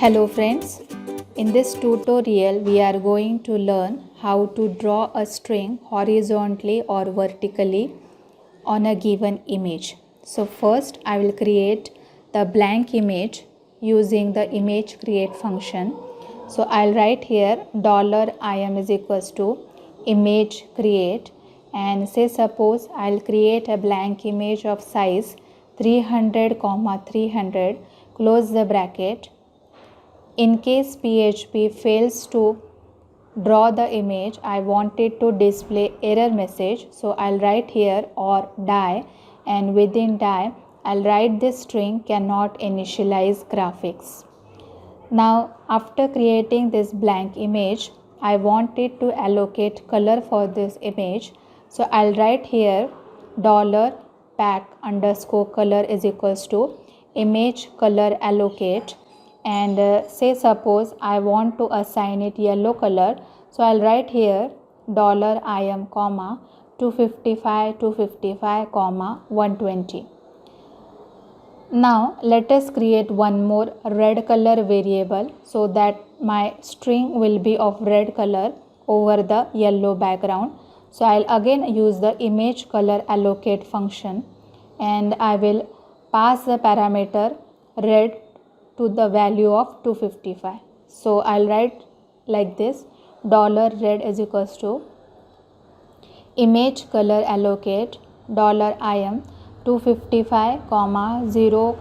Hello friends, in this tutorial we are going to learn how to draw a string horizontally or vertically on a given image. So first I will create the blank image using the image create function. So I'll write here $im is equals to image create, and say suppose I'll create a blank image of size 300 comma 300, close the bracket. In case PHP fails to draw the image, I want it to display error message. So I'll write here or die, and within die I'll write this string cannot initialize graphics. Now after creating this blank image, I want it to allocate color for this image. So I'll write here $pack underscore color is equals to image color allocate, and say suppose I want to assign it yellow color. So I'll write here $im comma 255 comma 120. Now let us create one more red color variable so that my string will be of red color over the yellow background. So I'll again use the image color allocate function, and I will pass the parameter red to the value of 255. So I'll write like this: $red is equals to image color allocate $im 255 0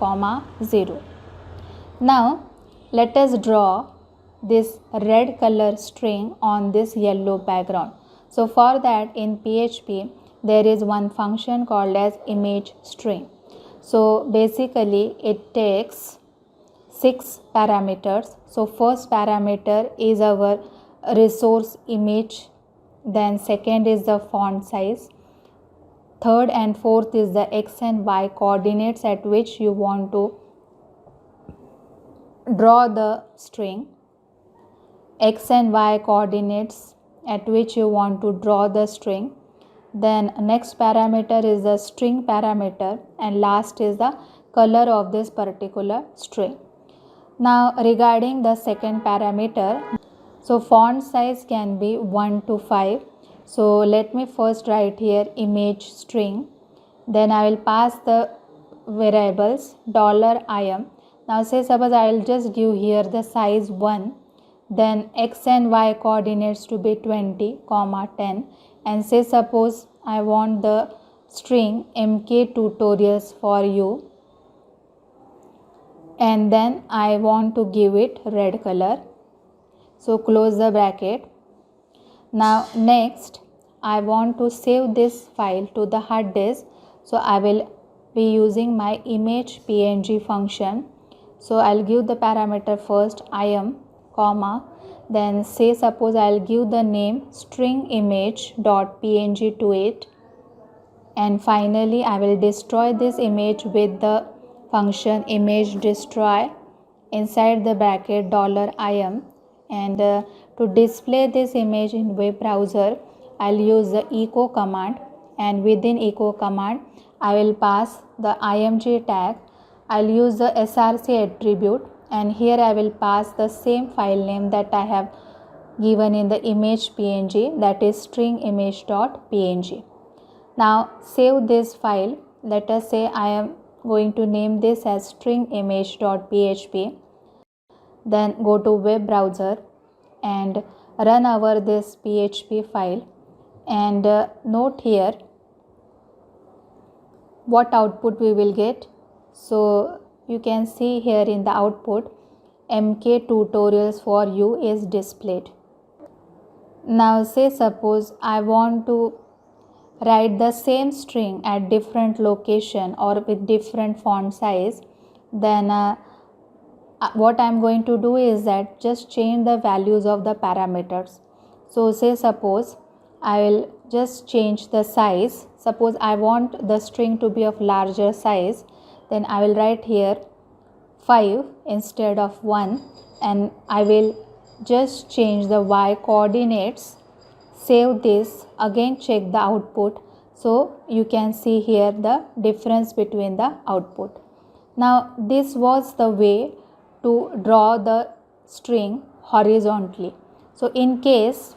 0. Now let us draw this red color string on this yellow background. So for that, in PHP there is one function called as image string. So basically it takes 6 parameters. So first parameter is our resource image, then second is the font size, third and fourth is the x and y coordinates at which you want to draw the string, x and y coordinates at which you want to draw the string. Then next parameter is the string parameter, and last is the color of this particular string. Now regarding the second parameter, so font size can be 1 to 5. So let me first write here image string, then I will pass the variables $im. Now say suppose I will just give here the size 1, then x and y coordinates to be 20 comma 10, and say suppose I want the string MK Tutorials4u, and then I want to give it red color. So close the bracket. Now next I want to save this file to the hard disk. So I will be using my image png function. So I'll give the parameter first im comma, then say suppose I'll give the name string image.png to it, and finally I will destroy this image with the function image destroy inside the bracket $im, and to display this image in web browser I'll use the echo command, and within echo command I will pass the img tag. I'll use the src attribute, and here I will pass the same file name that I have given in the image png, that is string image.png. Now save this file. Let us say I am going to name this as string image.php. Then go to web browser and run over this PHP file, and note here what output we will get. So you can see here in the output MK Tutorials4u is displayed. Now say suppose I want to write the same string at different location or with different font size, then what I am going to do is that just change the values of the parameters. So say suppose I will just change the size. Suppose I want the string to be of larger size, then I will write here 5 instead of 1, and I will just change the y coordinates. Save this, again check the output. So you can see here the difference between the output. Now this was the way to draw the string horizontally. So in case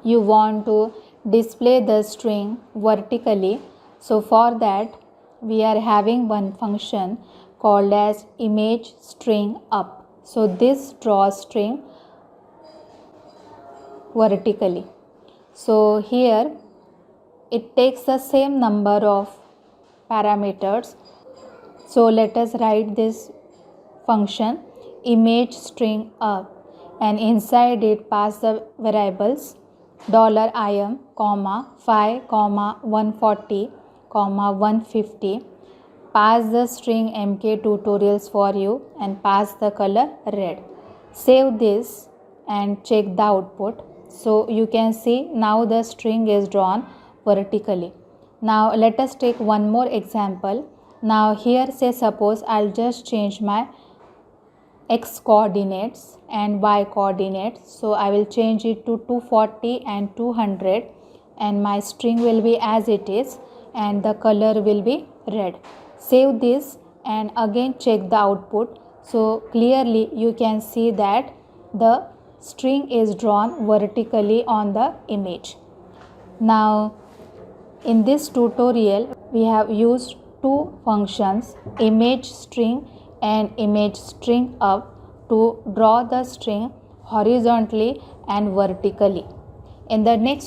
you want to display the string vertically, so for that we are having one function called as image string up. So this draws string vertically. So here it takes the same number of parameters. So let us write this function image string up, and inside it pass the variables $im, phi, 140, 150. Pass the string MK Tutorials4u and pass the color red. Save this and check the output. So you can see now the string is drawn vertically. Now let us take one more example. Now here say suppose I'll just change my x coordinates and y coordinates. So I will change it to 240 and 200, and my string will be as it is and the color will be red. Save this and again check the output. So clearly you can see that the string is drawn vertically on the image. Now in this tutorial we have used two functions, image string and image string up, to draw the string horizontally and vertically. In the next